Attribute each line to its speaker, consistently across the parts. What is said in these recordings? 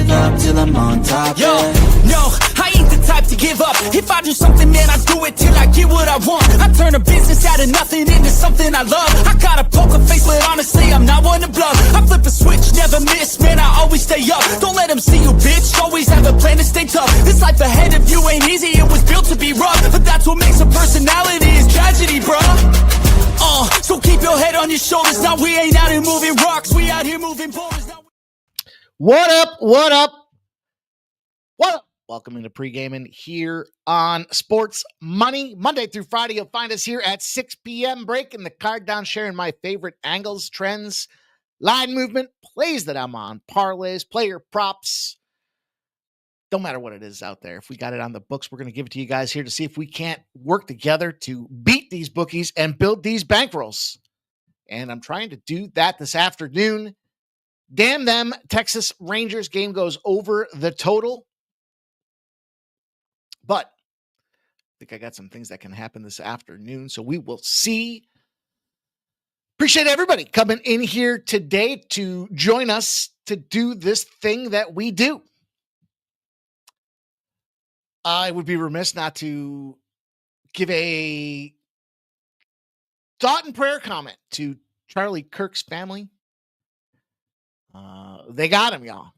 Speaker 1: wake up till I'm on top.
Speaker 2: Yo, no, I ain't the type to give up. If I do something, man, I do it till I get what I want. I turn a business out of nothing into something I love. I got a poker face, but honestly, I'm not one to bluff. I flip a switch, never miss, man, I always stay up. Don't let them see you, bitch, always have a plan to stay tough. This life ahead of you ain't easy, it was built to be rough. But that's what makes a personality, is tragedy, bruh. So keep your head on your shoulders. Now we ain't out here moving rocks, we out here moving boulders.
Speaker 3: What up? What up? What up? Welcome into Pregaming here on Sports Money. Monday through Friday, you'll find us here at 6 p.m. breaking the card down, sharing my favorite angles, trends, line movement, plays that I'm on, parlays, player props. Don't matter what it is out there. If we got it on the books, we're going to give it to you guys here to see if we can't work together to beat these bookies and build these bankrolls. And I'm trying to do that this afternoon. Damn them, Texas Rangers game goes over the total. But I think I got some things that can happen this afternoon, so we will see. Appreciate everybody coming in here today to join us to do this thing that we do. I would be remiss not to give a thought and prayer comment to Charlie Kirk's family. They got him, y'all.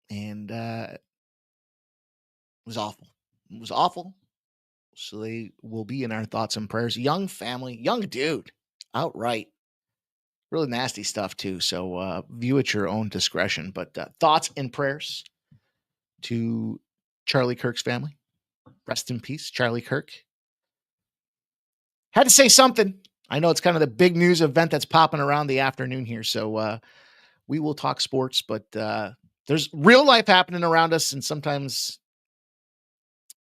Speaker 3: And it was awful. It was awful. So they will be in our thoughts and prayers. Young family, young dude, outright. Really nasty stuff, too. So view at your own discretion. But thoughts and prayers to Charlie Kirk's family. Rest in peace, Charlie Kirk. Had to say something. I know it's kind of the big news event that's popping around the afternoon here. So we will talk sports, but there's real life happening around us. And sometimes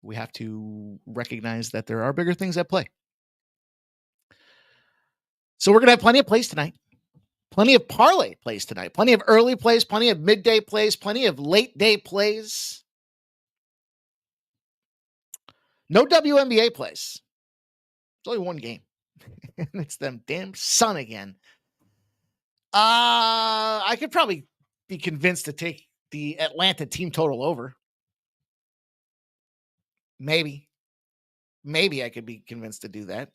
Speaker 3: we have to recognize that there are bigger things at play. So we're going to have plenty of plays tonight. Plenty of parlay plays tonight. Plenty of early plays, plenty of midday plays, plenty of late day plays. No WNBA plays. There's only one game. And it's them damn Sun again. I could probably be convinced to take the Atlanta team total over. Maybe I could be convinced to do that.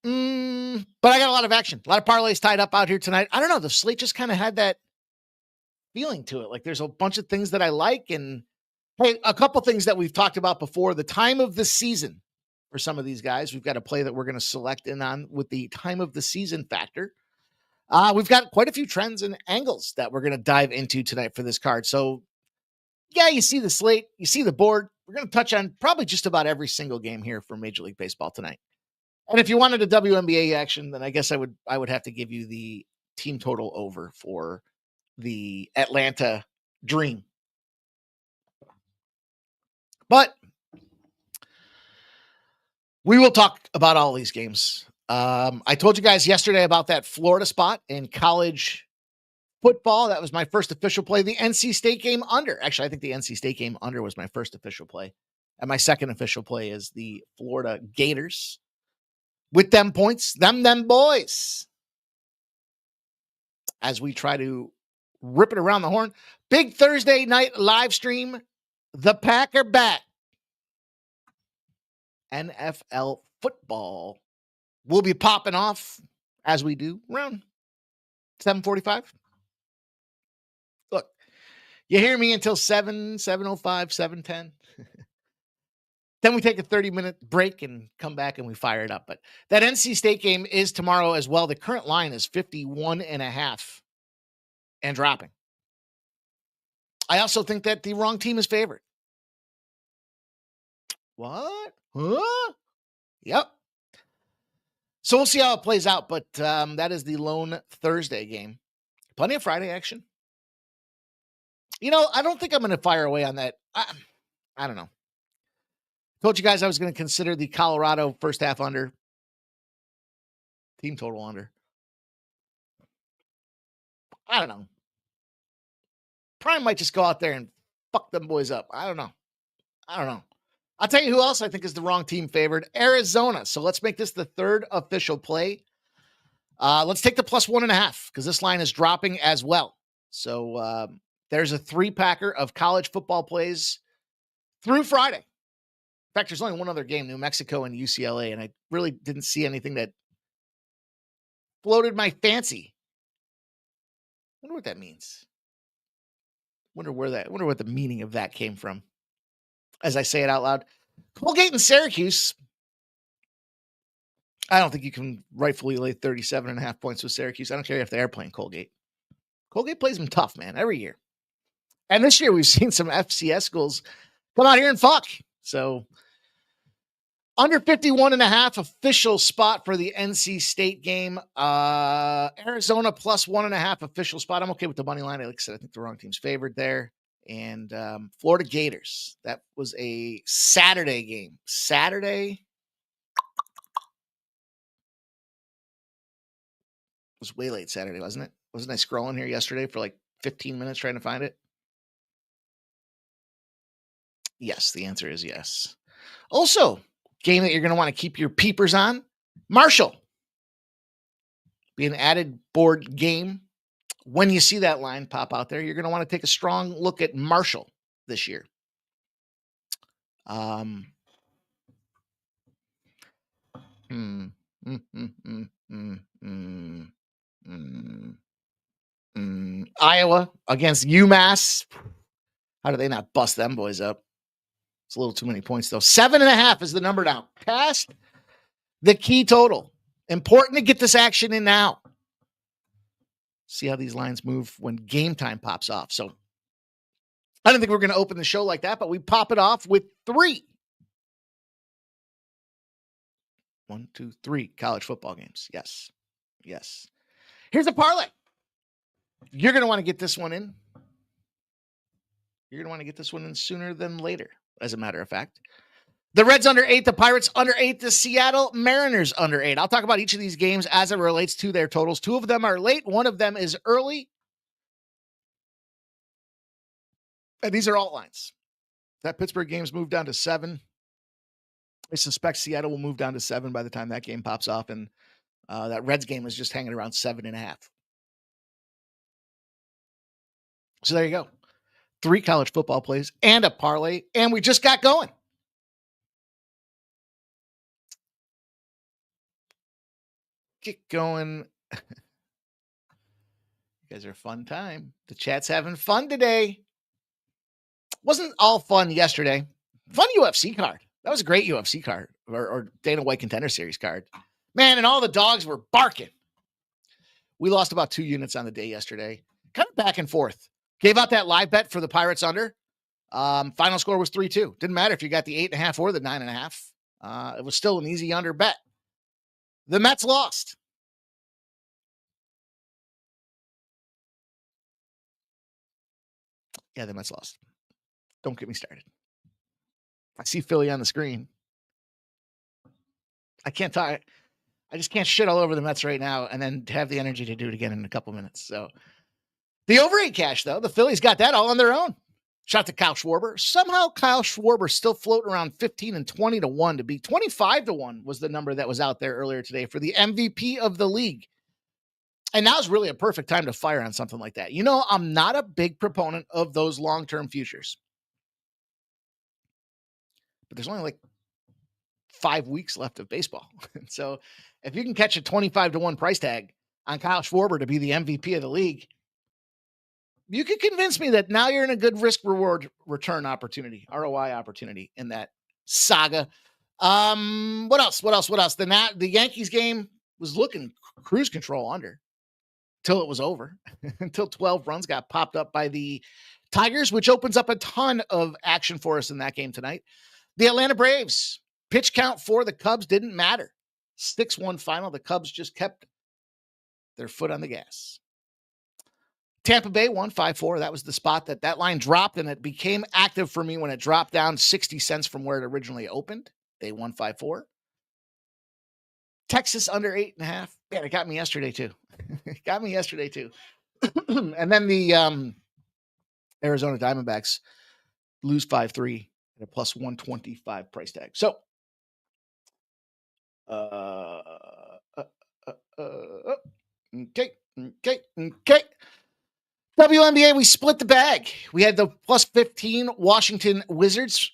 Speaker 3: But I got a lot of action. A lot of parlays tied up out here tonight. I don't know. The slate just kind of had that feeling to it. Like there's a bunch of things that I like. And hey, a couple things that we've talked about before. The time of the season for some of these guys. We've got a play that we're going to select in on with the time of the season factor. We've got quite a few trends and angles that we're going to dive into tonight for this card. So yeah, you see the slate, you see the board. We're going to touch on probably just about every single game here for Major League Baseball tonight. And if you wanted a WNBA action, then I guess I would have to give you the team total over for the Atlanta Dream. But we will talk about all these games. I told you guys yesterday about that Florida spot in college football. That was my first official play. The NC State game under. Actually, I think the NC State game under was my first official play. And my second official play is the Florida Gators. With them points, them boys. As we try to rip it around the horn. Big Thursday night live stream. The Pack are back. NFL football will be popping off as we do around 7:45. Look, you hear me until 7:05, 7:10. Then we take a 30-minute break and come back and we fire it up. But that NC State game is tomorrow as well. The current line is 51.5 and dropping. I also think that the wrong team is favored. What? Huh? Yep. So we'll see how it plays out, but that is the lone Thursday game. Plenty of Friday action. You know, I don't think I'm going to fire away on that. I don't know. Told you guys I was going to consider the Colorado first half under. Team total under. I don't know. Prime might just go out there and fuck them boys up. I don't know. I'll tell you who else I think is the wrong team favored. Arizona. So let's make this the third official play. Let's take the +1.5 because this line is dropping as well. So There's a 3-packer of college football plays through Friday. In fact, there's only one other game, New Mexico and UCLA, and I really didn't see anything that floated my fancy. Wonder what that means. Wonder what the meaning of that came from. As I say it out loud, Colgate and Syracuse. I don't think you can rightfully lay 37.5 points with Syracuse. I don't care if they are playing Colgate. Colgate plays them tough, man, every year. And this year we've seen some FCS schools come out here and fuck. So under 51.5 official spot for the NC State game. Arizona plus 1.5 official spot. I'm okay with the money line. Like I said, I think the wrong team's favored there. And Florida Gators. That was a Saturday game. Saturday. It was way late Saturday, wasn't it? Wasn't I scrolling here yesterday for like 15 minutes trying to find it? Yes, the answer is yes. Also, game that you're going to want to keep your peepers on, Marshall. Be an added board game. When you see that line pop out there, you're going to want to take a strong look at Marshall this year. Iowa against UMass. How do they not bust them boys up? It's a little too many points, though. 7.5 is the number now. Past the key total. Important to get this action in now. See how these lines move when game time pops off. So I don't think we're going to open the show like that, but we pop it off with 3. 1, 2, 3 college football games. Yes. Yes. Here's a parlay. You're going to want to get this one in. You're going to want to get this one in sooner than later, as a matter of fact. The Reds under 8, the Pirates under 8, the Seattle Mariners under 8. I'll talk about each of these games as it relates to their totals. 2 of them are late. 1 of them is early. And these are alt lines. That Pittsburgh game's moved down to 7. I suspect Seattle will move down to 7 by the time that game pops off. And that Reds game is just hanging around 7.5. So there you go. 3 college football plays and a parlay. And we just got going. Get going. You guys are a fun time. The chat's having fun today. Wasn't all fun yesterday. Fun UFC card. That was a great UFC card or Dana White Contender Series card. Man, and all the dogs were barking. We lost about 2 units on the day yesterday. Kind of back and forth. Gave out that live bet for the Pirates under. Final score was 3-2. Didn't matter if you got the 8.5 or the 9.5. It was still an easy under bet. The Mets lost. Yeah, the Mets lost. Don't get me started. I see Philly on the screen. I can't talk. I just can't shit all over the Mets right now and then have the energy to do it again in a couple minutes. So the over 8 cash, though, the Phillies got that all on their own. Shout out to Kyle Schwarber. Somehow Kyle Schwarber still floating around 15 and 20 to 1 to beat 25 to 1 was the number that was out there earlier today for the MVP of the league. And now's really a perfect time to fire on something like that. You know, I'm not a big proponent of those long-term futures. But there's only like 5 weeks left of baseball. So if you can catch a 25 to 1 price tag on Kyle Schwarber to be the MVP of the league, you could convince me that now you're in a good risk reward return opportunity, ROI opportunity in that saga. What else? The Yankees game was looking cruise control under till it was over, until 12 runs got popped up by the Tigers, which opens up a ton of action for us in that game tonight. The Atlanta Braves pitch count for the Cubs didn't matter. 6-1 final. The Cubs just kept their foot on the gas. Tampa Bay won 5-4. That was the spot that line dropped, and it became active for me when it dropped down 60 cents from where it originally opened. They won 5-4. Texas under 8.5. Man, it got me yesterday too. And then the Arizona Diamondbacks lose 5-3 at a plus 125 price tag. So, okay. WNBA, we split the bag. We had the plus 15 Washington Mystics.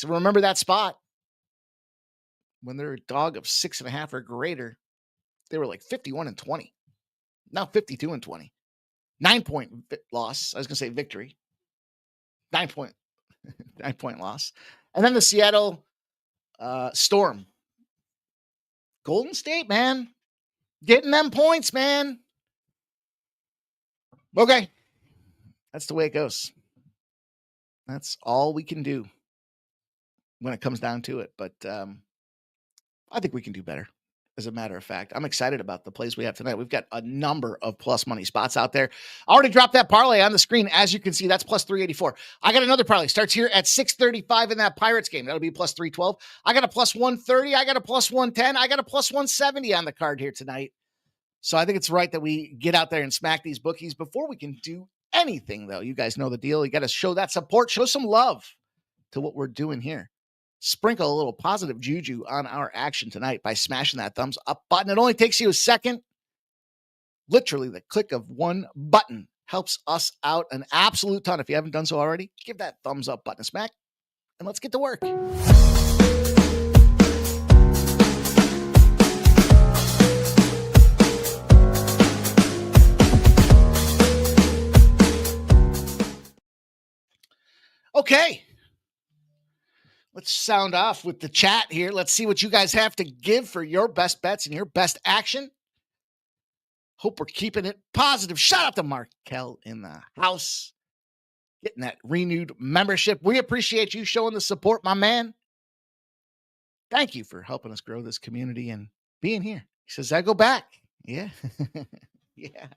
Speaker 3: Remember that spot? When they're a dog of 6.5 or greater, they were like 51-20. Now 52-20. 9-point loss. I was going to say victory. 9-point loss. And then the Seattle Storm. Golden State, man. Getting them points, man. Okay. That's the way it goes. That's all we can do when it comes down to it. But I think we can do better. As a matter of fact, I'm excited about the plays we have tonight. We've got a number of plus money spots out there. I already dropped that parlay on the screen. As you can see, that's plus 384. I got another parlay. Starts here at 635 in that Pirates game. That'll be plus 312. I got a plus 130. I got a plus 110. I got a plus 170 on the card here tonight. So I think it's right that we get out there and smack these bookies before we can do anything, though. You guys know the deal. You got to show that support, show some love to what we're doing here. Sprinkle a little positive juju on our action tonight by smashing that thumbs up button. It only takes you a second. Literally, the click of one button helps us out an absolute ton. If you haven't done so already, give that thumbs up button a smack, and let's get to work. Okay. Let's sound off with the chat here. Let's see what you guys have to give for your best bets and your best action. Hope we're keeping it positive. Shout out to Markel in the house. Getting that renewed membership. We appreciate you showing the support, my man. Thank you for helping us grow this community and being here. He says, I go back. Yeah. Yeah.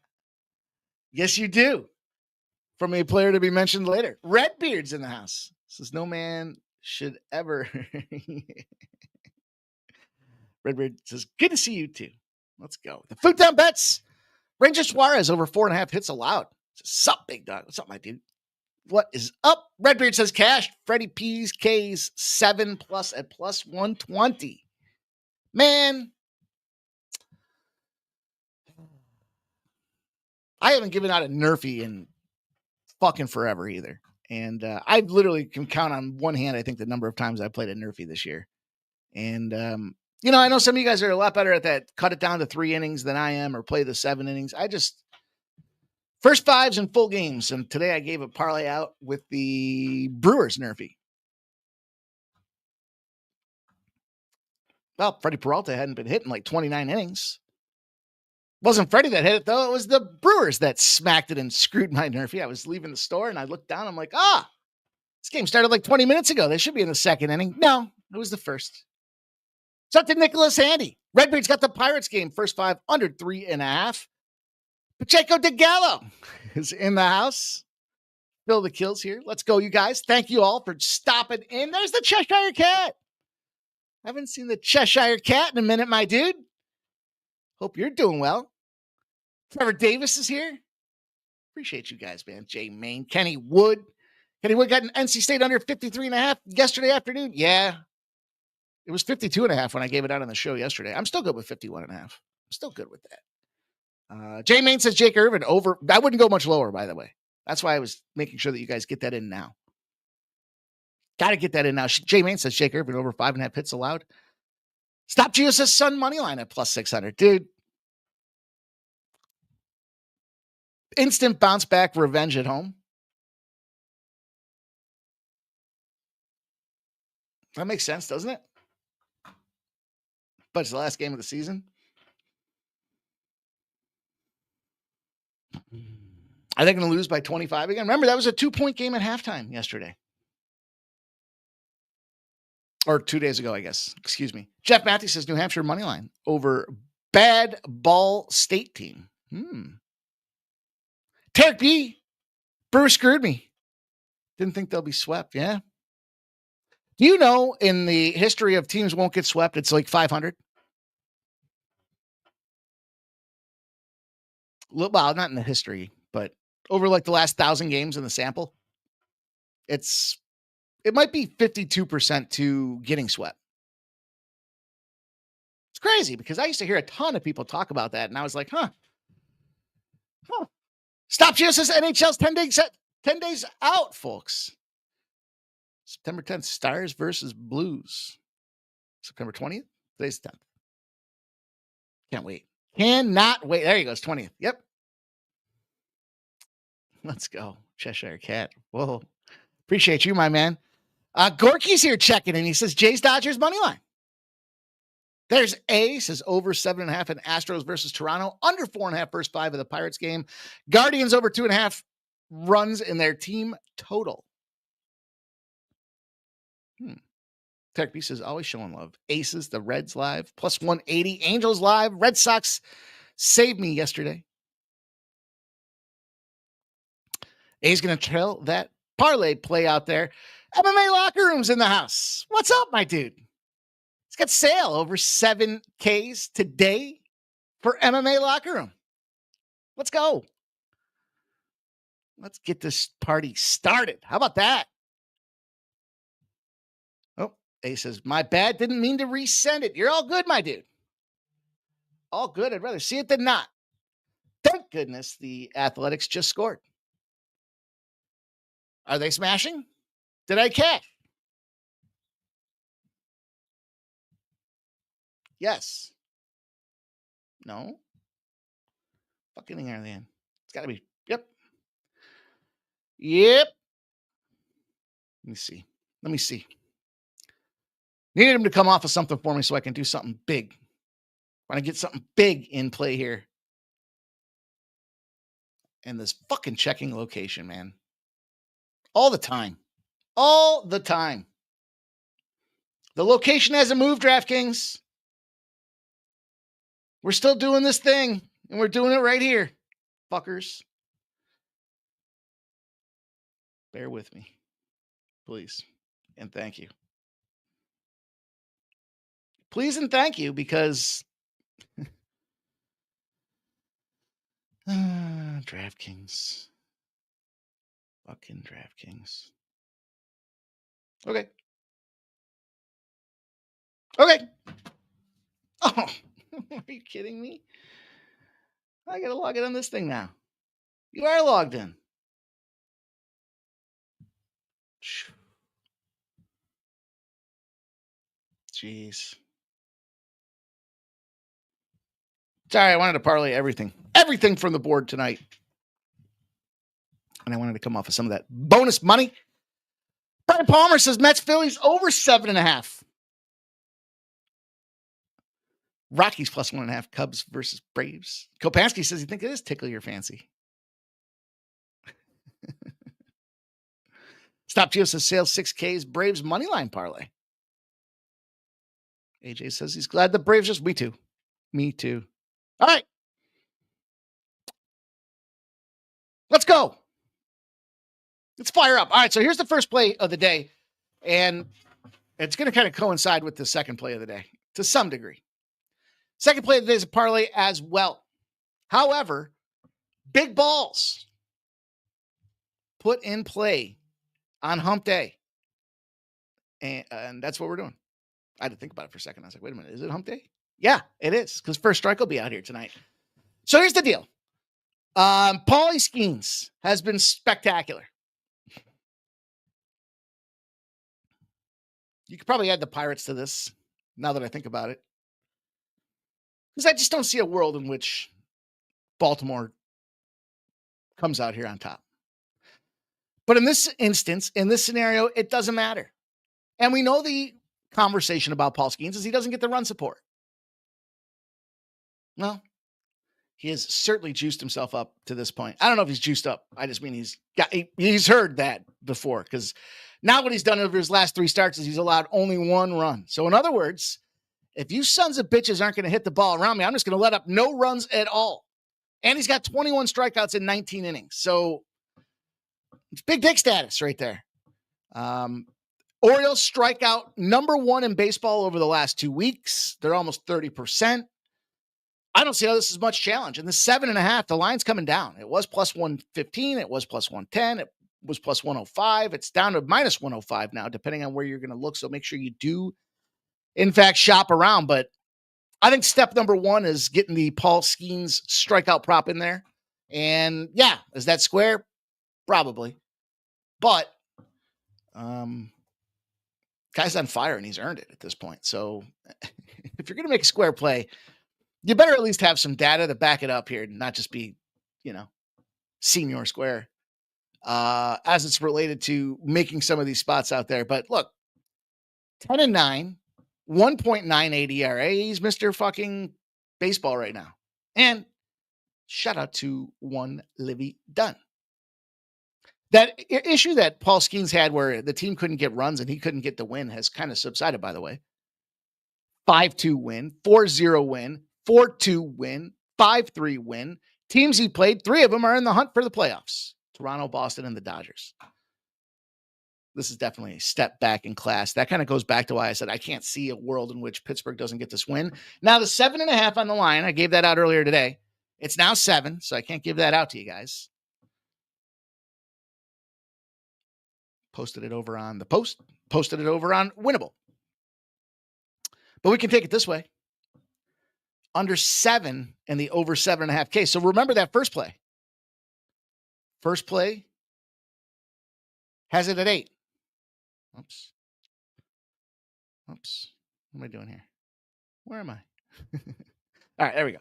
Speaker 3: Yes, you do. From a player to be mentioned later. Redbeard's in the house. Says, no man should ever. Redbeard says, good to see you too. Let's go. The Food Down Bets. Ranger Suarez over 4.5 hits allowed. Sup, big dog? What's up, my dude? What is up? Redbeard says cash. Freddie P's K's 7+ at plus 120. Man, I haven't given out a Nerfy in fucking forever either. And I literally can count on one hand, I think, the number of times I played a Nerfy this year. And, I know some of you guys are a lot better at that. Cut it down to 3 innings than I am, or play the 7 innings. First 5s in full games. And today I gave a parlay out with the Brewers Nerfy. Well, Freddie Peralta hadn't been hitting like 29 innings. Wasn't Freddie that hit it, though. It was the Brewers that smacked it and screwed my Nerfy. I was leaving the store, and I looked down. I'm like, this game started like 20 minutes ago. They should be in the 2nd inning. No, it was the 1st. It's up to Nicholas Handy. Redbeard's got the Pirates game. First 5 under 3.5. Pacheco de Gallo is in the house. Fill the kills here. Let's go, you guys. Thank you all for stopping in. There's the Cheshire Cat. Haven't seen the Cheshire Cat in a minute, my dude. Hope you're doing well. Trevor Davis is here. Appreciate you guys, man. Jay Main, Kenny Wood. Kenny Wood got an NC State under 53.5 yesterday afternoon. Yeah. It was 52.5 when I gave it out on the show yesterday. I'm still good with 51.5. I'm still good with that. Jay Main says Jake Irvin over. I wouldn't go much lower, by the way. That's why I was making sure that you guys get that in now. Got to get that in now. Jay Main says Jake Irvin over 5.5 hits allowed. Stop Gio says Sun Moneyline at plus 600. Dude. Instant bounce back revenge at home. That makes sense, doesn't it? But it's the last game of the season. Are they going to lose by 25 again? Remember, that was a 2-point game at halftime yesterday. Or 2 days ago, I guess. Excuse me. Jeff Matthews says New Hampshire Moneyline over Bad Ball State team. Tarek B. Brewer screwed me. Didn't think they'll be swept. Yeah. Do you know in the history of teams won't get swept, it's like 500? Well, not in the history, but over like the last 1,000 games in the sample, it might be 52% to getting swept. It's crazy because I used to hear a ton of people talk about that, and I was like, Stop Gio says NHL's 10 days out, folks. September 10th, Stars versus Blues. September 20th, today's 10th. Can't wait. Cannot wait. There he goes, 20th. Yep. Let's go. Cheshire Cat. Whoa. Appreciate you, my man. Gorky's here checking in. He says Jays Dodgers money line. There's A, says over 7.5 in Astros versus Toronto, under 4.5 first 5 of the Pirates game. Guardians over 2.5 runs in their team total. Tech B says always showing love. Aces, the Reds live, plus 180. Angels live. Red Sox saved me yesterday. A's going to trail that parlay play out there. MMA locker rooms in the house. What's up, my dude? It's got sale over 7Ks today for MMA locker room. Let's go. Let's get this party started. How about that? Oh, A says, my bad. Didn't mean to resend it. You're all good, my dude. All good. I'd rather see it than not. Thank goodness the Athletics just scored. Are they smashing? Did I catch? Yes. No. Fucking thing are they in? It's got to be. Yep. Yep. Let me see. Needed him to come off of something for me so I can do something big. Want to get something big in play here. And this fucking checking location, man. All the time. All the time. The location hasn't moved, DraftKings. We're still doing this thing, and we're doing it right here, fuckers. Bear with me, please, and thank you. Please and thank you, because DraftKings. Fucking DraftKings. Okay. Oh, are you kidding me? I gotta log in on this thing now. You are logged in. Jeez. Sorry, I wanted to parlay everything from the board tonight. And I wanted to come off of some of that bonus money. Brian Palmer says Mets Phillies over 7.5. Rockies plus 1.5. Cubs versus Braves. Kopansky says he thinks it is tickle your fancy. Stop Geo says sales 6Ks. Braves money line parlay. AJ says he's glad the Braves just. Me too. All right. Let's go. Let's fire up. All right, so here's the first play of the day, and it's going to kind of coincide with the second play of the day to some degree. Second play of the day is a parlay as well. However, big balls put in play on hump day, and that's what we're doing. I had to think about it for a second. I was like, wait a minute, is it hump day? Yeah, it is, because First Strike will be out here tonight. So here's the deal. Paulie Skeens has been spectacular. You could probably add the Pirates to this, now that I think about it. Because I just don't see a world in which Baltimore comes out here on top. But in this instance, in this scenario, it doesn't matter. And we know the conversation about Paul Skeens is he doesn't get the run support. Well, he has certainly juiced himself up to this point. I don't know if he's juiced up. I just mean he's heard that before, because now what he's done over his last 3 starts is he's allowed only 1 run. So in other words, if you sons of bitches aren't going to hit the ball around me, I'm just going to let up no runs at all. And he's got 21 strikeouts in 19 innings. So it's big dick status right there. Orioles strikeout number 1 in baseball over the last 2 weeks. They're almost 30%. I don't see how this is much challenge. And the 7.5, the line's coming down. It was plus 115. It was plus 110. It was plus 105. It's down to minus 105 now, depending on where you're going to look. So make sure you do, in fact, shop around. But I think step number 1 is getting the Paul Skeens strikeout prop in there. And yeah, is that square? Probably. But guy's on fire and he's earned it at this point. So if you're going to make a square play, you better at least have some data to back it up here and not just be, senior square as it's related to making some of these spots out there. But look, 10-9, 1.98 ERA. He's Mr. fucking baseball right now. And shout out to one Livy Dunn. That issue that Paul Skeens had where the team couldn't get runs and he couldn't get the win has kind of subsided, by the way. 5-2 win, 4-0 win, 4-2 win, 5-3 win. Teams he played, 3 of them are in the hunt for the playoffs. Toronto, Boston, and the Dodgers. This is definitely a step back in class. That kind of goes back to why I said I can't see a world in which Pittsburgh doesn't get this win. Now, the 7.5 on the line, I gave that out earlier today. It's now 7, so I can't give that out to you guys. Posted it over on the post, posted it over on Winnable. But we can take it this way. Under 7 and the over 7.5K. So remember that first play. First play has it at 8. Oops. What am I doing here? Where am I? All right, there we go.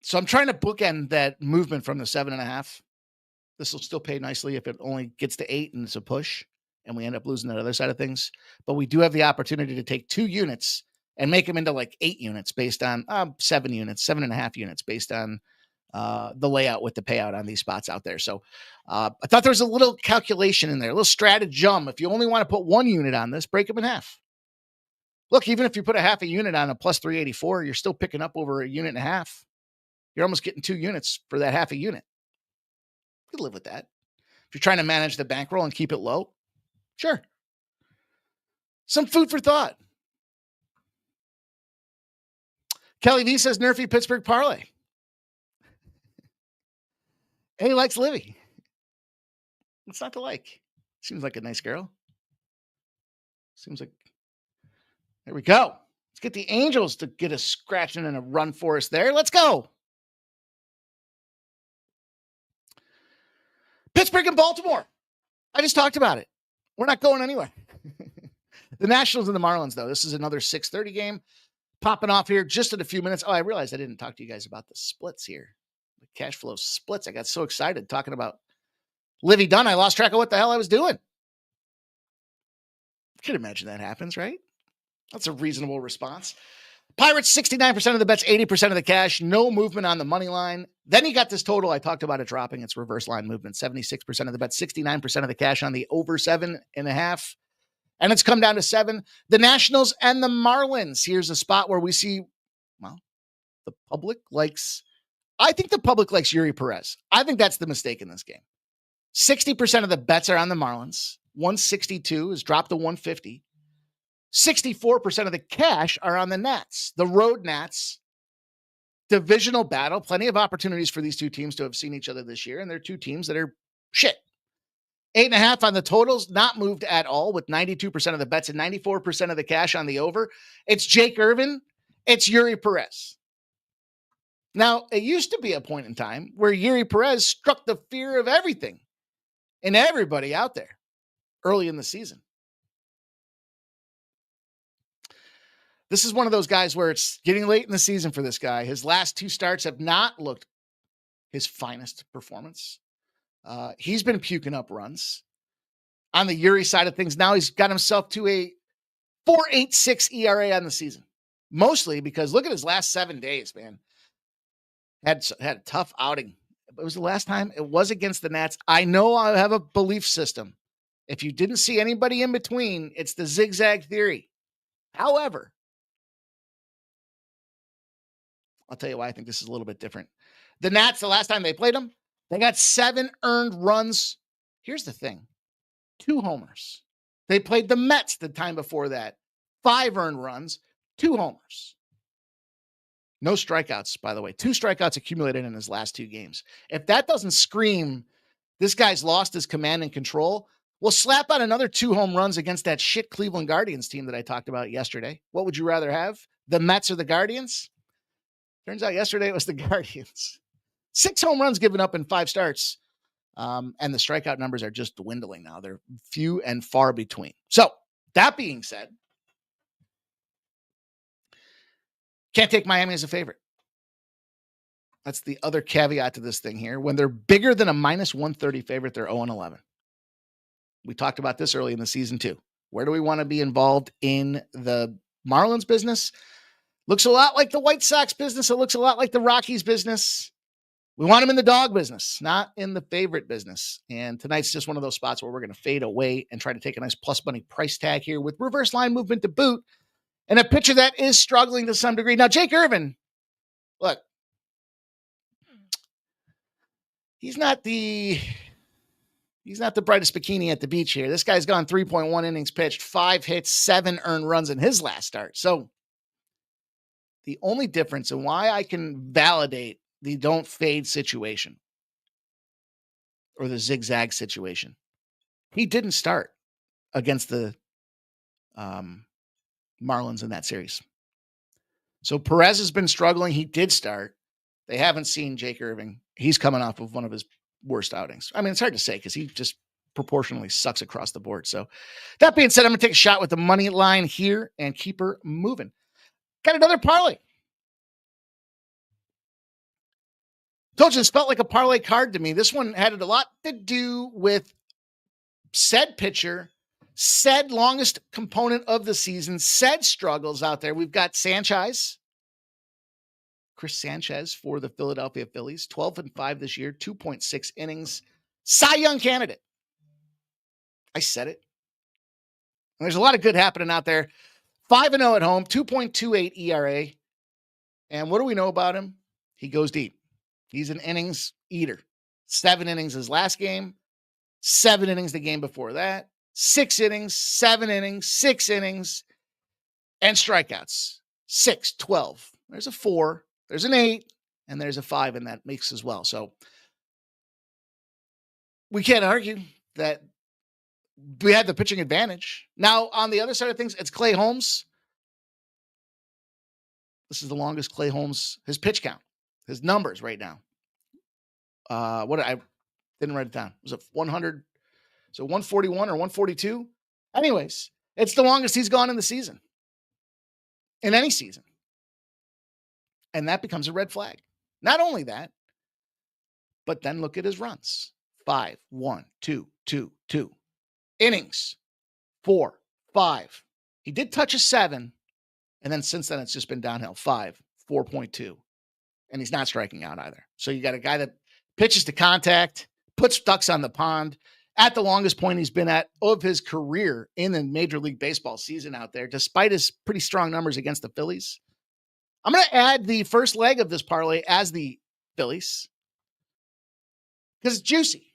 Speaker 3: So I'm trying to bookend that movement from the 7.5. This will still pay nicely if it only gets to 8 and it's a push and we end up losing that other side of things. But we do have the opportunity to take 2 units and make them into like 8 units based on 7 units, 7.5 units based on the layout with the payout on these spots out there. So I thought there was a little calculation in there, a little stratagem. If you only want to put 1 unit on this, break them in half. Look, even if you put a half a unit on a plus 384, you're still picking up over a unit and a half. You're almost getting 2 units for that half a unit. You could live with that. If you're trying to manage the bankroll and keep it low, sure. Some food for thought. Kelly V says Nerfy Pittsburgh parlay. He likes Livy. What's not to like? Seems like a nice girl. Seems like. There we go. Let's get the Angels to get a scratching and a run for us there. Let's go. Pittsburgh and Baltimore. I just talked about it. We're not going anywhere. The Nationals and the Marlins, though. This is another 6:30 game. Popping off here just in a few minutes. Oh, I realized I didn't talk to you guys about the splits here. The cash flow splits. I got so excited talking about Livy Dunn. I lost track of what the hell I was doing. I could imagine that happens, right? That's a reasonable response. Pirates, 69% of the bets, 80% of the cash. No movement on the money line. Then you got this total. I talked about it dropping. It's reverse line movement. 76% of the bets, 69% of the cash on the over 7.5. And it's come down to 7. The Nationals and the Marlins. Here's a spot where we see, well, the public likes, I think the public likes Yuri Perez. I think that's the mistake in this game. 60% of the bets are on the Marlins. 162 is dropped to 150. 64% of the cash are on the Nats, the road Nats. Divisional battle, plenty of opportunities for these two teams to have seen each other this year, and they're two teams that are shit. 8.5 on the totals, not moved at all, with 92% of the bets and 94% of the cash on the over. It's Jake Irvin. It's Yuri Perez. Now, it used to be a point in time where Yuri Perez struck the fear of everything and everybody out there early in the season. This is one of those guys where it's getting late in the season for this guy. His last 2 starts have not looked his finest performance. He's been puking up runs. On the Yuri side of things, now he's got himself to a 4.86 ERA on the season. Mostly because look at his last 7 days, man. Had a tough outing. It was the last time. It was against the Nats. I know I have a belief system. If you didn't see anybody in between, it's the zigzag theory. However, I'll tell you why I think this is a little bit different. The Nats, the last time they played them, they got 7 earned runs. Here's the thing. 2 homers. They played the Mets the time before that. 5 earned runs, 2 homers. No strikeouts, by the way. 2 strikeouts accumulated in his last 2 games. If that doesn't scream, this guy's lost his command and control, we'll slap on another 2 home runs against that shit Cleveland Guardians team that I talked about yesterday. What would you rather have? The Mets or the Guardians? Turns out yesterday it was the Guardians. 6 home runs given up in 5 starts. And the strikeout numbers are just dwindling now. They're few and far between. So that being said, can't take Miami as a favorite. That's the other caveat to this thing here. When they're bigger than a minus 130 favorite, they're 0-11. We talked about this early in the season too. Where do we want to be involved in the Marlins business? Looks a lot like the White Sox business. It looks a lot like the Rockies business. We want them in the dog business, not in the favorite business. And tonight's just one of those spots where we're going to fade away and try to take a nice plus money price tag here with reverse line movement to boot and a pitcher that is struggling to some degree. Now, Jake Irvin, look, he's not the brightest bikini at the beach here. This guy's gone 3.1 innings pitched, 5 hits, 7 earned runs in his last start. So the only difference and why I can validate the don't fade situation or the zigzag situation, he didn't start against the Marlins in that series. So Perez has been struggling. He did start. They haven't seen Jake Irving. He's coming off of one of his worst outings. I mean, it's hard to say because he just proportionally sucks across the board. So that being said, I'm going to take a shot with the money line here and keep her moving. Got another parlay. Told you this felt like a parlay card to me. This one had a lot to do with said pitcher, said longest component of the season, said struggles out there. We've got Chris Sanchez for the Philadelphia Phillies, 12-5 this year, 2.6 innings, Cy Young candidate. I said it. And there's a lot of good happening out there. 5-0 at home, 2.28 ERA. And what do we know about him? He goes deep. He's an innings eater. 7 innings his last game, 7 innings the game before that, 6 innings, 7 innings, 6 innings, and strikeouts. 6, 12. There's a 4, there's an 8, and there's a 5 in that mix as well. So we can't argue that we had the pitching advantage. Now, on the other side of things, it's Clay Holmes. This is the longest Clay Holmes, his pitch count. His numbers right now. I didn't write it down. Was it 100? So 141 or 142? Anyways, it's the longest he's gone in the season. In any season. And that becomes a red flag. Not only that, but then look at his runs. 5, 1, 2, 2, 2. Innings. 4, 5. He did touch a 7. And then since then, it's just been downhill. 5, 4.2. And he's not striking out either. So you got a guy that pitches to contact, puts ducks on the pond at the longest point he's been at of his career in the Major League Baseball season out there, despite his pretty strong numbers against the Phillies. I'm going to add the first leg of this parlay as the Phillies because it's juicy.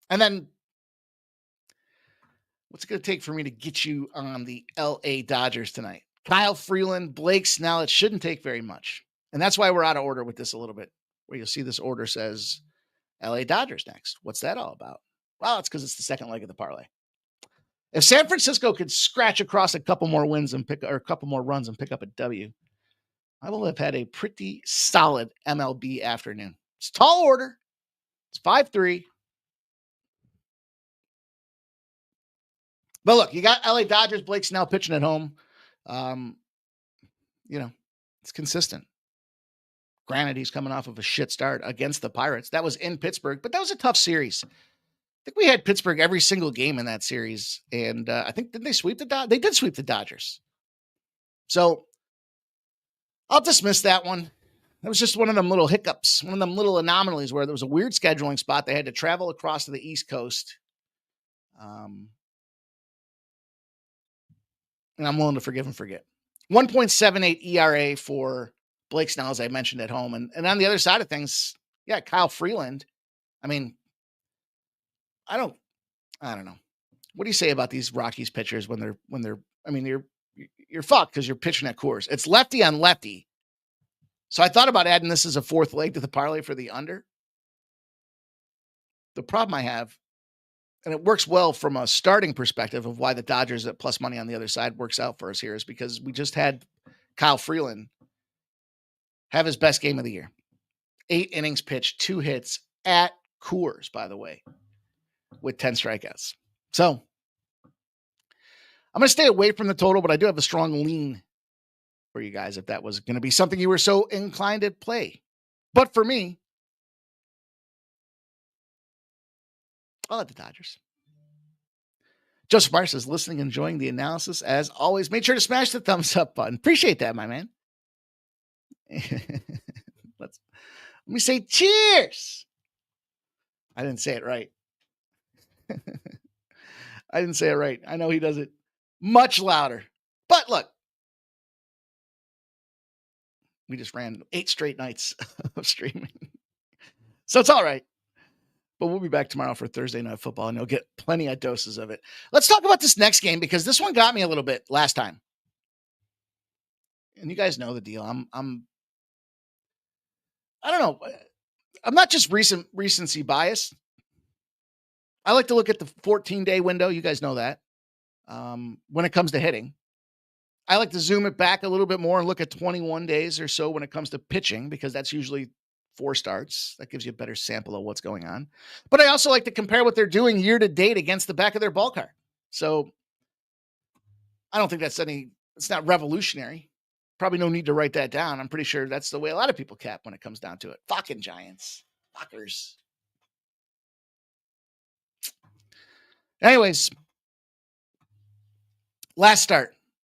Speaker 3: And then what's it going to take for me to get you on the LA Dodgers tonight? Kyle Freeland, Blake Snell. It shouldn't take very much. And that's why we're out of order with this a little bit, where you'll see this order says LA Dodgers next. What's that all about? Well, it's because it's the second leg of the parlay. If San Francisco could scratch across a couple more wins and a couple more runs and pick up a W, I will have had a pretty solid MLB afternoon. It's tall order. It's 5-3. But look, you got LA Dodgers, Blake Snell pitching at home. It's consistent. Granted, he's coming off of a shit start against the Pirates. That was in Pittsburgh, but that was a tough series. I think we had Pittsburgh every single game in that series. And I think, didn't they sweep the Dodgers? They did sweep the Dodgers. So I'll dismiss that one. That was just one of them little hiccups, one of them little anomalies where there was a weird scheduling spot. They had to travel across to the East Coast. And I'm willing to forgive and forget. 1.78 ERA for Blake Snell, as I mentioned, at home. And on the other side of things, yeah, Kyle Freeland. I mean, I don't know. What do you say about these Rockies pitchers when they're you're fucked because you're pitching at Coors. It's lefty on lefty. So I thought about adding this as a fourth leg to the parlay for the under. The problem I have, and it works well from a starting perspective of why the Dodgers at plus money on the other side works out for us here, is because we just had Kyle Freeland have his best game of the year. 8 innings pitched, 2 hits at Coors, by the way, with 10 strikeouts. So I'm going to stay away from the total, but I do have a strong lean for you guys if that was going to be something you were so inclined to play. But for me, I'll have the Dodgers. Joseph Myers is listening, enjoying the analysis. As always, make sure to smash the thumbs up button. Appreciate that, my man. Let me say cheers. I didn't say it right. I didn't say it right. I know he does it much louder. But look, we just ran 8 straight nights of streaming. So it's all right. But we'll be back tomorrow for Thursday Night Football, and you'll get plenty of doses of it. Let's talk about this next game, because this one got me a little bit last time. And you guys know the deal. I don't know. I'm not just recency bias. I like to look at the 14-day window. You guys know that. When it comes to hitting, I like to zoom it back a little bit more and look at 21 days or so when it comes to pitching, because that's usually 4 starts. That gives you a better sample of what's going on. But I also like to compare what they're doing year to date against the back of their ball card. So I don't think it's not revolutionary. Probably no need to write that down. I'm pretty sure that's the way a lot of people cap when it comes down to it. Fucking Giants. Fuckers. Anyways, last start,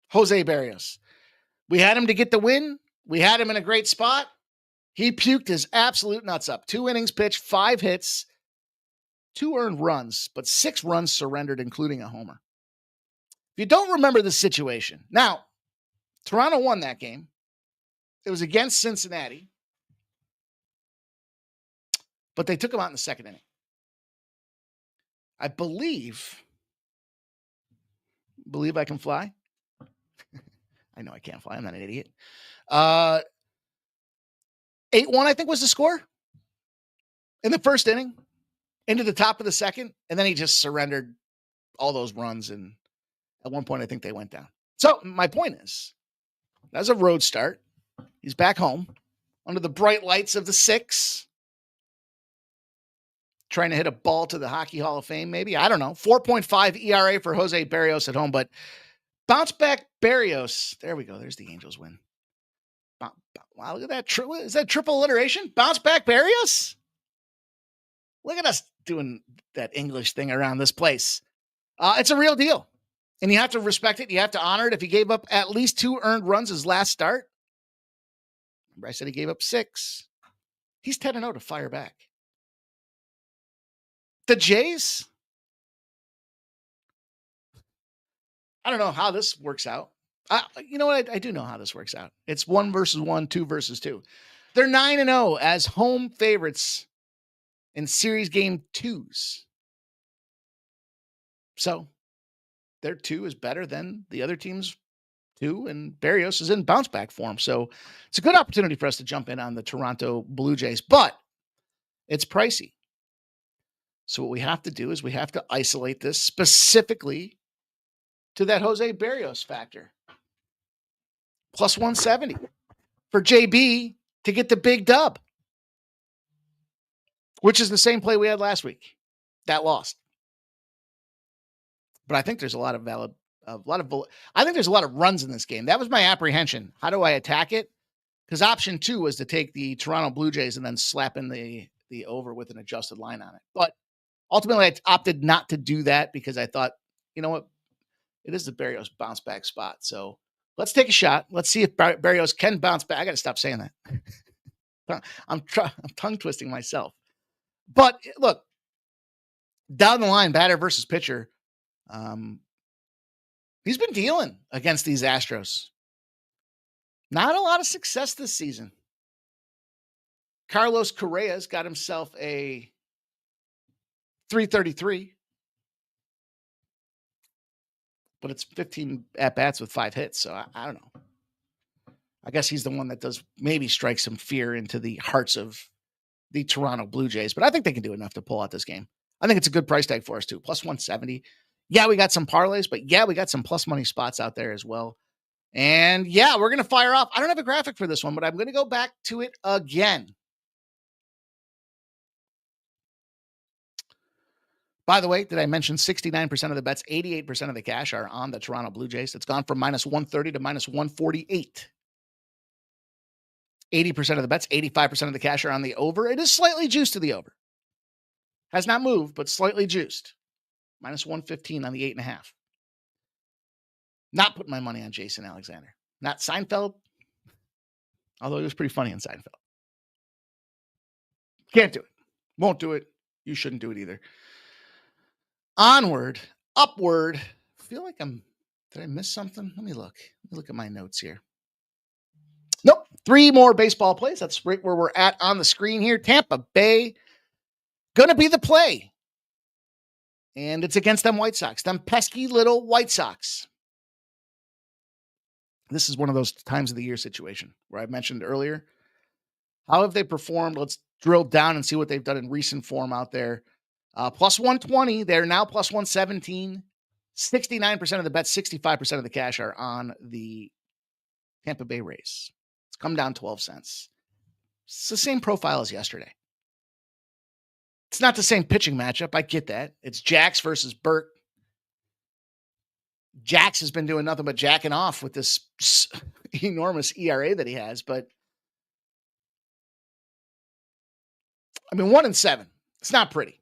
Speaker 3: Jose Berrios. We had him to get the win. We had him in a great spot. He puked his absolute nuts up. 2 innings pitched, 5 hits, 2 earned runs, but 6 runs surrendered, including a homer. If you don't remember the situation, now, Toronto won that game. It was against Cincinnati, but they took him out in the second inning. I believe I can fly. I know I can't fly. I'm not an idiot. 8-1, I think, was the score in the first inning, into the top of the second. And then he just surrendered all those runs. And at one point, I think they went down. So my point is, that was a road start. He's back home under the bright lights of the 6, trying to hit a ball to the Hockey Hall of Fame, maybe. I don't know. 4.5 ERA for Jose Berrios at home, but bounce back Berrios. There we go. There's the Angels win. Wow, look at that. Is that triple alliteration? Bounce back Berrios? Look at us doing that English thing around this place. It's a real deal. And you have to respect it. You have to honor it. If he gave up at least 2 earned runs his last start, remember I said he gave up 6. He's 10-0 to fire back. The Jays, I don't know how this works out. You know what? I do know how this works out. It's 1 versus 1, 2 versus 2. They're 9-0 as home favorites in series game 2s. So their 2 is better than the other team's 2, and Berrios is in bounce back form. So it's a good opportunity for us to jump in on the Toronto Blue Jays, but it's pricey. So what we have to do is we have to isolate this specifically to that Jose Berrios factor. Plus 170 for JB to get the big dub, which is the same play we had last week. That lost. But I think there's I think there's a lot of runs in this game. That was my apprehension. How do I attack it? Because option 2 was to take the Toronto Blue Jays and then slap in the over with an adjusted line on it. But ultimately, I opted not to do that because I thought, you know what? It is the Berrios bounce back spot. So let's take a shot. Let's see if Berrios can bounce back. I got to stop saying that. I'm tongue twisting myself. But look, down the line, batter versus pitcher, he's been dealing against these Astros. Not a lot of success this season. Carlos Correa's got himself a 333. But it's 15 at-bats with 5 hits, so I don't know. I guess he's the one that does maybe strike some fear into the hearts of the Toronto Blue Jays, but I think they can do enough to pull out this game. I think it's a good price tag for us, too. Plus 170. Yeah, we got some parlays, but yeah, we got some plus money spots out there as well. And yeah, we're going to fire off. I don't have a graphic for this one, but I'm going to go back to it again. By the way, did I mention 69% of the bets, 88% of the cash are on the Toronto Blue Jays? It's gone from minus 130 to minus 148. 80% of the bets, 85% of the cash are on the over. It is slightly juiced to the over. Has not moved, but slightly juiced. Minus 115 on the 8.5. Not putting my money on Jason Alexander. Not Seinfeld, although he was pretty funny in Seinfeld. Can't do it. Won't do it. You shouldn't do it either. Onward, upward. I feel like did I miss something? Let me look. Let me look at my notes here. Nope. 3 more baseball plays. That's right where we're at on the screen here. Tampa Bay, gonna be the play. And it's against them White Sox, them pesky little White Sox. This is one of those times of the year situation where I mentioned earlier. How have they performed? Let's drill down and see what they've done in recent form out there. Plus 120. They're now plus 117. 69% of the bets, 65% of the cash are on the Tampa Bay Rays. It's come down 12 cents. It's the same profile as yesterday. It's not the same pitching matchup. I get that. It's Jax versus Burke. Jax has been doing nothing but jacking off with this enormous ERA that he has. But, I mean, 1-7. It's not pretty.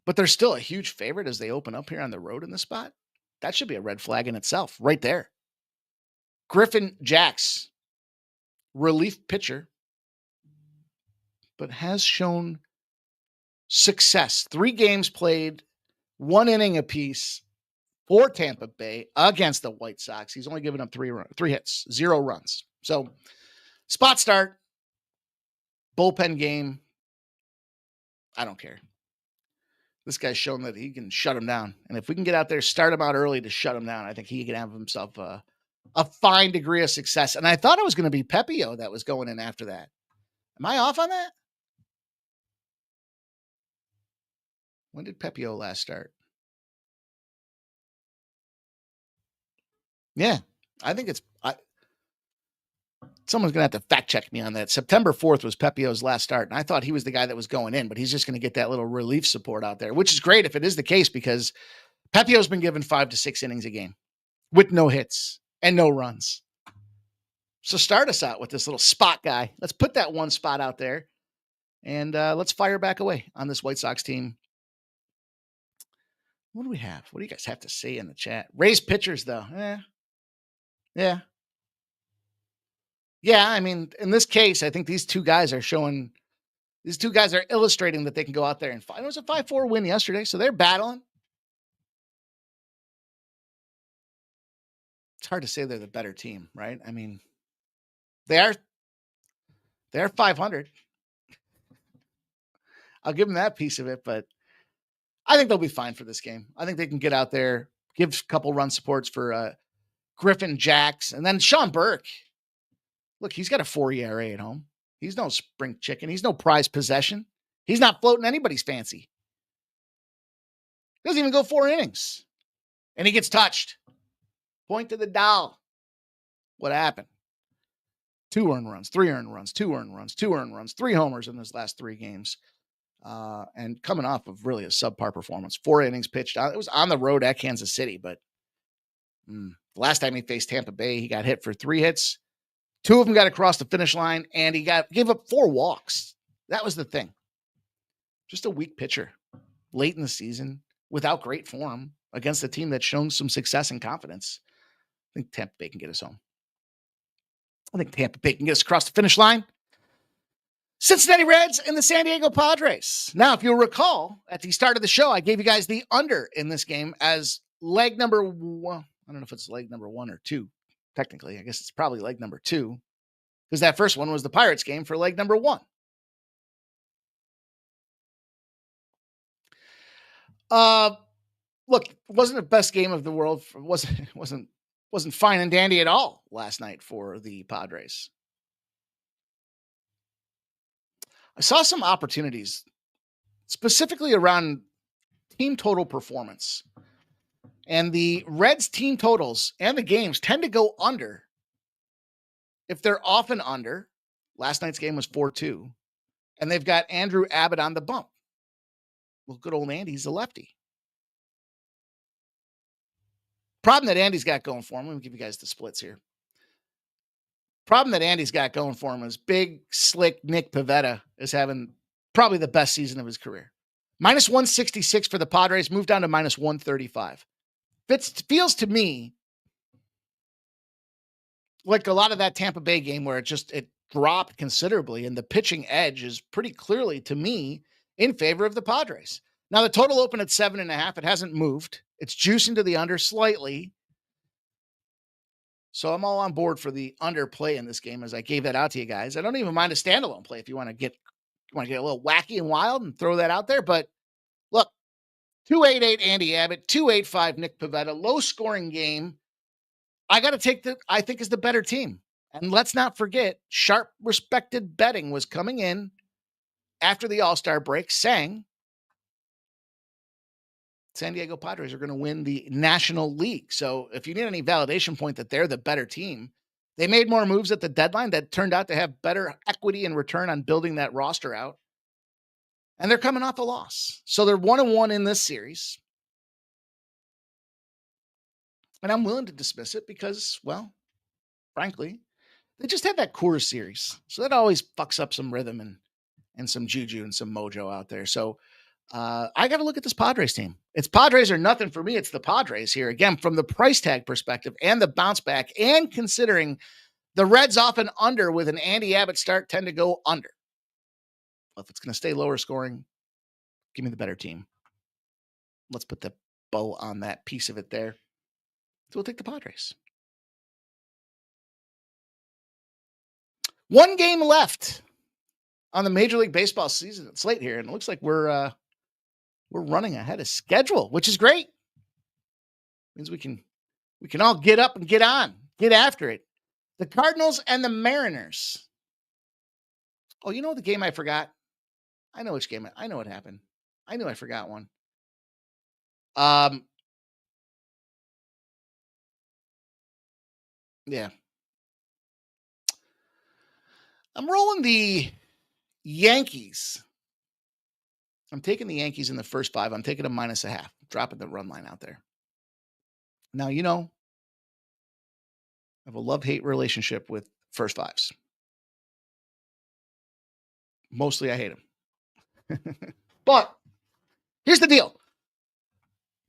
Speaker 3: But they're still a huge favorite as they open up here on the road in this spot. That should be a red flag in itself right there. Griffin Jax, relief pitcher, but has shown success. 3 games played, 1 inning apiece for Tampa Bay against the White Sox. He's only given up 3 hits, 0 runs. So, spot start, bullpen game. I don't care. This guy's shown that he can shut him down. And if we can get out there, start him out early to shut him down, I think he can have himself a fine degree of success. And I thought it was going to be Pepio that was going in after that. Am I off on that? When did Pepio last start? Yeah, I think someone's going to have to fact check me on that. September 4th was Pepio's last start. And I thought he was the guy that was going in, but he's just going to get that little relief support out there, which is great if it is the case, because Pepio's been given 5 to 6 innings a game with no hits and no runs. So start us out with this little spot guy. Let's put that one spot out there and let's fire back away on this White Sox team. What do we have? What do you guys have to say in the chat? Rays pitchers, though. Yeah. Yeah, I mean, in this case, I think these two guys are illustrating that they can go out there and fight. It was a 5-4 win yesterday, so they're battling. It's hard to say they're the better team, right? I mean, they're 500. I'll give them that piece of it, but I think they'll be fine for this game. I think they can get out there, give a couple run supports for Griffin Jax, and then Sean Burke. Look, he's got a 4 ERA at home. He's no spring chicken. He's no prized possession. He's not floating anybody's fancy. He doesn't even go 4 innings. And he gets touched. Point to the dial. What happened? 2 earned runs, 3 earned runs, 2 earned runs, 2 earned runs, 3 homers in his last 3 games. And coming off of really a subpar performance. 4 innings pitched. It was on the road at Kansas City, but the last time he faced Tampa Bay, he got hit for 3 hits. 2 of them got across the finish line, and he gave up 4 walks. That was the thing. Just a weak pitcher late in the season without great form against a team that's shown some success and confidence. I think Tampa Bay can get us home. I think Tampa Bay can get us across the finish line. Cincinnati Reds and the San Diego Padres. Now, if you'll recall, at the start of the show, I gave you guys the under in this game as leg number 1. I don't know if it's leg number 1 or 2. Technically, I guess it's probably leg number 2, because that first one was the Pirates game for leg number 1. Look, it wasn't the best game of the world. Wasn't fine and dandy at all last night for the Padres. I saw some opportunities, specifically around team total performance. And the Reds team totals and the games tend to go under if they're often under. Last night's game was 4-2. And they've got Andrew Abbott on the bump. Well, good old Andy's a lefty. Problem that Andy's got going for him. Let me give you guys the splits here. Problem that Andy's got going for him is big, slick Nick Pivetta is having probably the best season of his career. Minus 166 for the Padres, moved down to minus 135. It feels to me like a lot of that Tampa Bay game where it dropped considerably, and the pitching edge is pretty clearly, to me, in favor of the Padres. Now, the total opened at 7.5. It hasn't moved. It's juicing to the under slightly. So I'm all on board for the under play in this game as I gave that out to you guys. I don't even mind a standalone play if you want to get a little wacky and wild and throw that out there. But look, 288 Andy Abbott, 285 Nick Pivetta, low scoring game. I got to take I think is the better team. And let's not forget, sharp, respected betting was coming in after the All-Star break saying San Diego Padres are going to win the National League. So if you need any validation point that they're the better team, they made more moves at the deadline that turned out to have better equity and return on building that roster out. And they're coming off a loss. So they're 1-1 in this series. And I'm willing to dismiss it because, well, frankly, they just had that Coors series. So that always fucks up some rhythm and some juju and some mojo out there. So I got to look at this Padres team. It's Padres or nothing for me. It's the Padres here. Again, from the price tag perspective and the bounce back, and considering the Reds often under with an Andy Abbott start tend to go under. Well, if it's going to stay lower scoring, give me the better team. Let's put the bow on that piece of it there. So we'll take the Padres. One game left on the Major League Baseball season slate here, and it looks like we're running ahead of schedule, which is great. Means we can all get up and get on, get after it. The Cardinals and the Mariners. Oh, you know the game I forgot? I know which game. I know what happened. I knew I forgot one. Yeah. I'm rolling the Yankees. I'm taking the Yankees in the first 5. I'm taking a -0.5. Dropping the run line out there. Now, you know, I have a love-hate relationship with first 5s. Mostly I hate them. But here's the deal.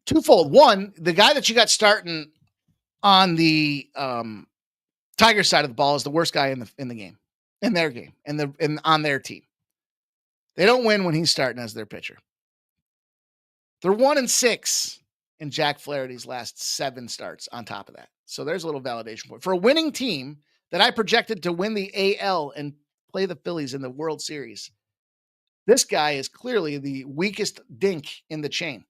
Speaker 3: Twofold. One, the guy that you got starting on the Tiger side of the ball is the worst guy in the game, in their game, and on their team. They don't win when he's starting as their pitcher. They're 1-6 in Jack Flaherty's last 7 starts on top of that. So there's a little validation point. For a winning team that I projected to win the AL and play the Phillies in the World Series, this guy is clearly the weakest dink in the chain.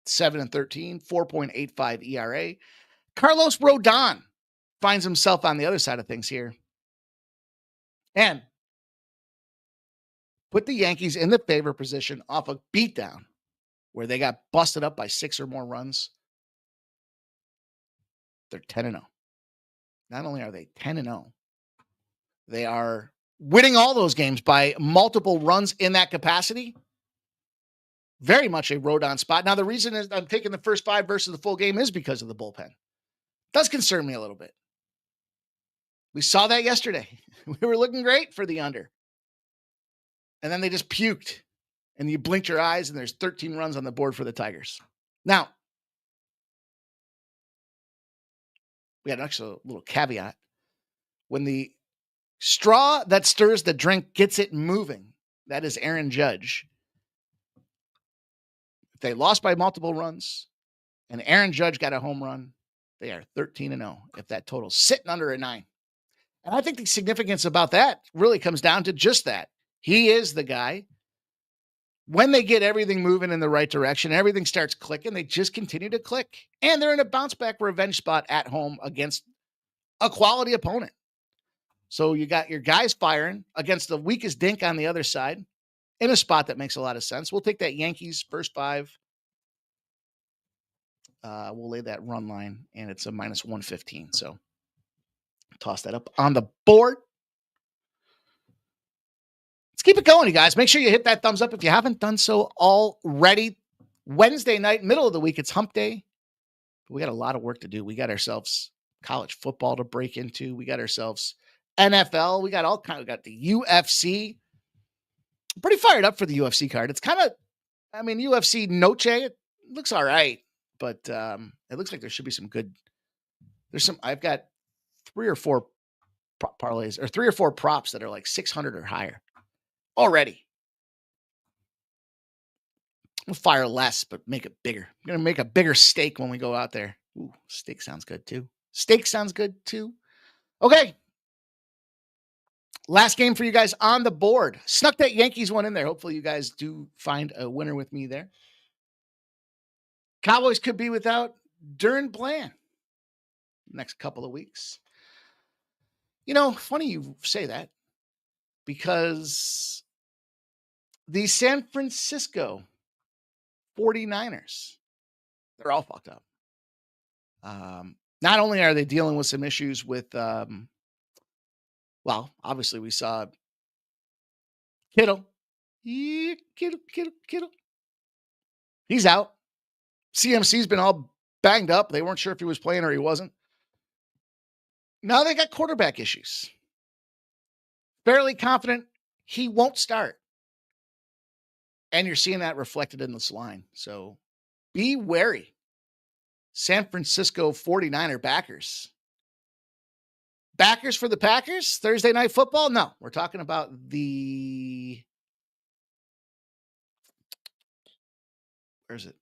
Speaker 3: 7-13, 4.85 ERA. Carlos Rodon finds himself on the other side of things here. And put the Yankees in the favor position off a beatdown where they got busted up by 6 or more runs. They're 10-0. Not only are they 10-0, they are winning all those games by multiple runs in that capacity. Very much a Rodon spot. Now, the reason is I'm taking the first 5 versus the full game is because of the bullpen. Does concern me a little bit. We saw that yesterday. We were looking great for the under. And then they just puked. And you blinked your eyes and there's 13 runs on the board for the Tigers. Now, we had actually a little caveat. When the straw that stirs the drink gets it moving, that is Aaron Judge. If they lost by multiple runs and Aaron Judge got a home run, they are 13-0 if that total's sitting under a 9. And I think the significance about that really comes down to just that. He is the guy. When they get everything moving in the right direction, everything starts clicking, they just continue to click. And they're in a bounce back revenge spot at home against a quality opponent. So you got your guys firing against the weakest dink on the other side in a spot that makes a lot of sense. We'll take that Yankees first 5 We'll lay that run line, and it's a minus 115. So toss that up on the board. Let's keep it going, you guys. Make sure you hit that thumbs up if you haven't done so already. Wednesday night, middle of the week, it's hump day. We got a lot of work to do. We got ourselves college football to break into. We got ourselves NFL. We got all kind of got the UFC. I'm pretty fired up for the UFC card. It's kind of, UFC Noche. It looks all right, but it looks like there should be some good. I've got 3 or 4 parlays or 3 or 4 props that are like 600 or higher already. We'll fire less, but make it bigger. I'm going to make a bigger steak when we go out there. Ooh, steak sounds good too. Okay. Last game for you guys on the board. Snuck that Yankees one in there. Hopefully you guys do find a winner with me there. Cowboys could be without Duran Bland next couple of weeks. Funny you say that, because the San Francisco 49ers, they're all fucked up. Not only are they dealing with some issues with, obviously we saw Kittle. Kittle. He's out. CMC's been all banged up. They weren't sure if he was playing or he wasn't. Now they got quarterback issues. Fairly confident he won't start. And you're seeing that reflected in this line. So be wary. San Francisco 49er backers. Backers for the Packers? Thursday night football? No, we're talking about where's it?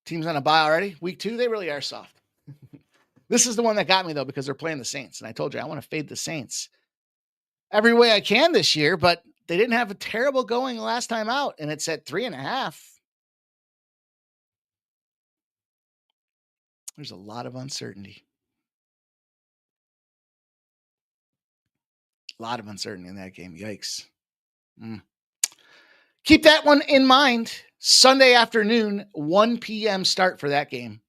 Speaker 3: Teams on a bye already. Week 2, they really are soft. This is the one that got me, though, because they're playing the Saints. And I told you I want to fade the Saints every way I can this year, but they didn't have a terrible going last time out, and it's at 3.5. There's a lot of uncertainty. A lot of uncertainty in that game. Yikes. Keep that one in mind. Sunday afternoon, 1 p.m. start for that game.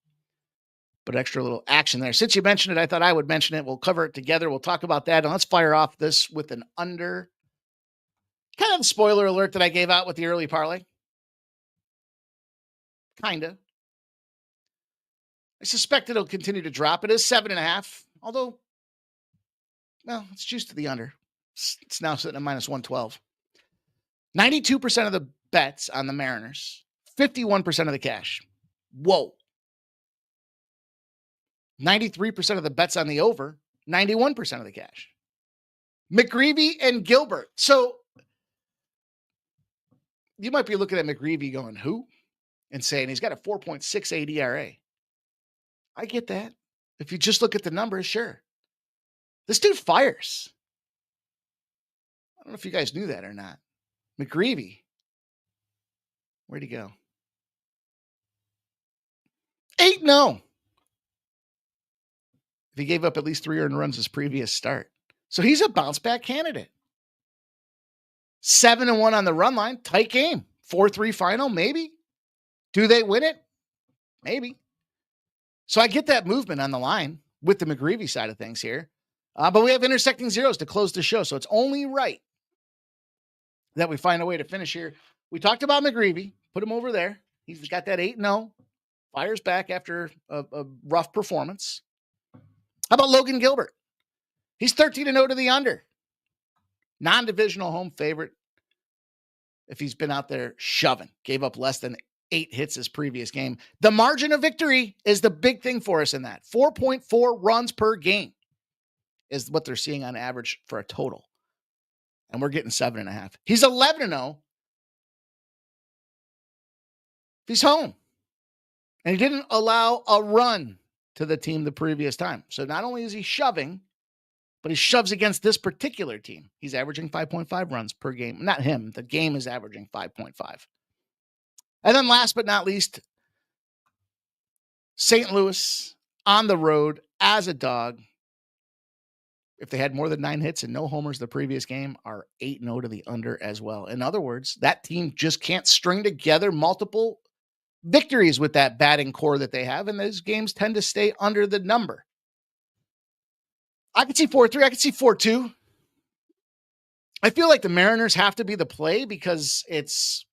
Speaker 3: But extra little action there. Since you mentioned it, I thought I would mention it. We'll cover it together. We'll talk about that. And let's fire off this with an under. Kind of the spoiler alert that I gave out with the early parlay. Kind of. I suspect it'll continue to drop. It is 7.5. Although, it's juiced to the under. It's now sitting at minus 112. 92% of the bets on the Mariners. 51% of the cash. Whoa. 93% of the bets on the over, 91% of the cash. McGreevy and Gilbert. So you might be looking at McGreevy going, who? And saying he's got a 4.68 ERA. I get that. If you just look at the numbers, sure. This dude fires. I don't know if you guys knew that or not. McGreevy. Where'd he go? 8-0. He gave up at least 3 earned runs his previous start. So he's a bounce back candidate. 7-1 on the run line. Tight game. 4-3 final. Maybe. Do they win it? Maybe. So I get that movement on the line with the McGreevy side of things here. But we have intersecting zeros to close the show. So it's only right that we find a way to finish here. We talked about McGreevy. Put him over there. He's got that 8-0. Fires back after a rough performance. How about Logan Gilbert? He's 13-0 to the under. Non-divisional home favorite. If he's been out there shoving. Gave up less than 8 hits his previous game. The margin of victory is the big thing for us in that. 4.4 runs per game is what they're seeing on average for a total. And we're getting 7.5. He's 11-0. He's home. And he didn't allow a run to the team the previous time. So not only is he shoving, but he shoves against this particular team. He's averaging 5.5 runs per game. Not him. The game is averaging 5.5. And then last but not least, St. Louis on the road as a dog. If they had more than 9 hits and no homers the previous game, are 8-0 to the under as well. In other words, that team just can't string together multiple victories with that batting core that they have, and those games tend to stay under the number. I could see 4-3. I could see 4-2. I feel like the Mariners have to be the play because it's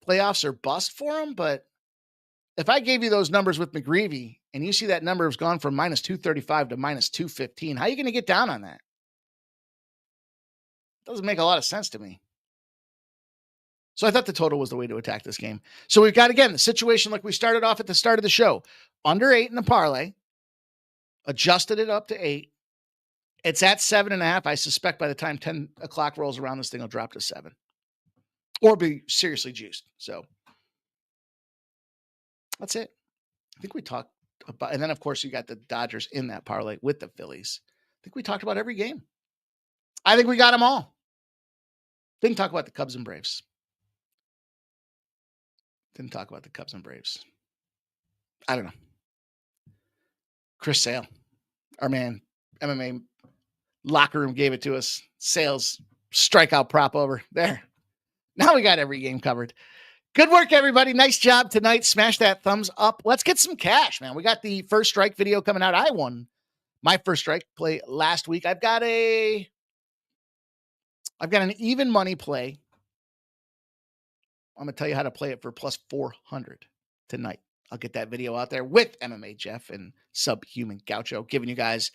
Speaker 3: playoffs or bust for them. But if I gave you those numbers with McGreevy and you see that number has gone from minus 235 to minus 215, how are you going to get down on that? Doesn't make a lot of sense to me. So I thought the total was the way to attack this game. So we've got, again, the situation like we started off at the start of the show. Under 8 in the parlay. Adjusted it up to 8. It's at 7.5. I suspect by the time 10 o'clock rolls around, this thing will drop to 7. Or be seriously juiced. So that's it. I think we talked about, and then of course you got the Dodgers in that parlay with the Phillies. I think we talked about every game. I think we got them all. Didn't talk about the Cubs and Braves. I don't know. Chris Sale, our man, MMA locker room gave it to us. Sales strikeout prop over there. Now we got every game covered. Good work, everybody. Nice job tonight. Smash that thumbs up. Let's get some cash, man. We got the first strike video coming out. I won my first strike play last week. I've got an even money play. I'm going to tell you how to play it for plus 400 tonight. I'll get that video out there with MMA Jeff and Subhuman Gaucho giving you guys.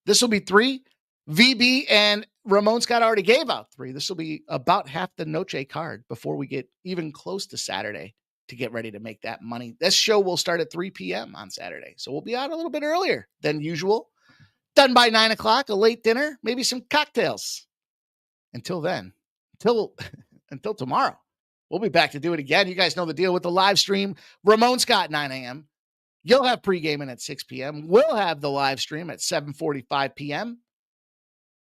Speaker 3: This will be 3. VB and Ramon Scott already gave out 3. This will be about half the Noche card before we get even close to Saturday to get ready to make that money. This show will start at 3 p.m. on Saturday. So we'll be out a little bit earlier than usual. Done by 9 o'clock, a late dinner, maybe some cocktails. Until then, until tomorrow. We'll be back to do it again. You guys know the deal with the live stream. Ramon Scott, 9 a.m. You'll have pregaming at 6 p.m. We'll have the live stream at 7:45 p.m.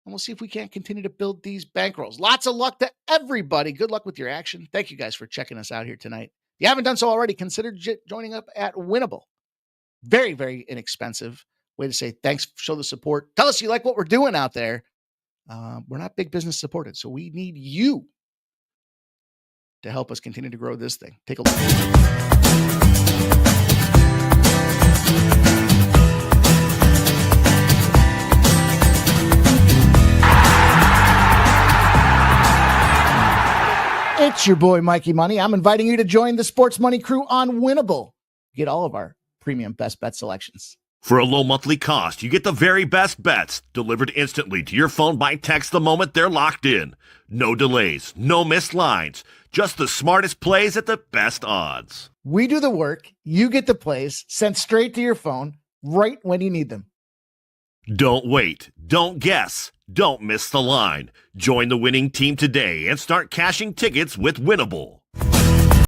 Speaker 3: And we'll see if we can't continue to build these bankrolls. Lots of luck to everybody. Good luck with your action. Thank you guys for checking us out here tonight. If you haven't done so already, consider joining up at Winnable. Very, very inexpensive way to say thanks, show the support. Tell us you like what we're doing out there. We're not big business supported, so we need you to help us continue to grow this thing. Take a look. It's your boy, Mikey Money. I'm inviting you to join the Sports Money crew on Winnable. Get all of our premium best bet selections.
Speaker 1: For a low monthly cost, you get the very best bets delivered instantly to your phone by text the moment they're locked in. No delays, no missed lines, just the smartest plays at the best odds.
Speaker 3: We do the work, you get the plays sent straight to your phone right when you need them.
Speaker 1: Don't wait, don't guess, don't miss the line. Join the winning team today and start cashing tickets with Winnable.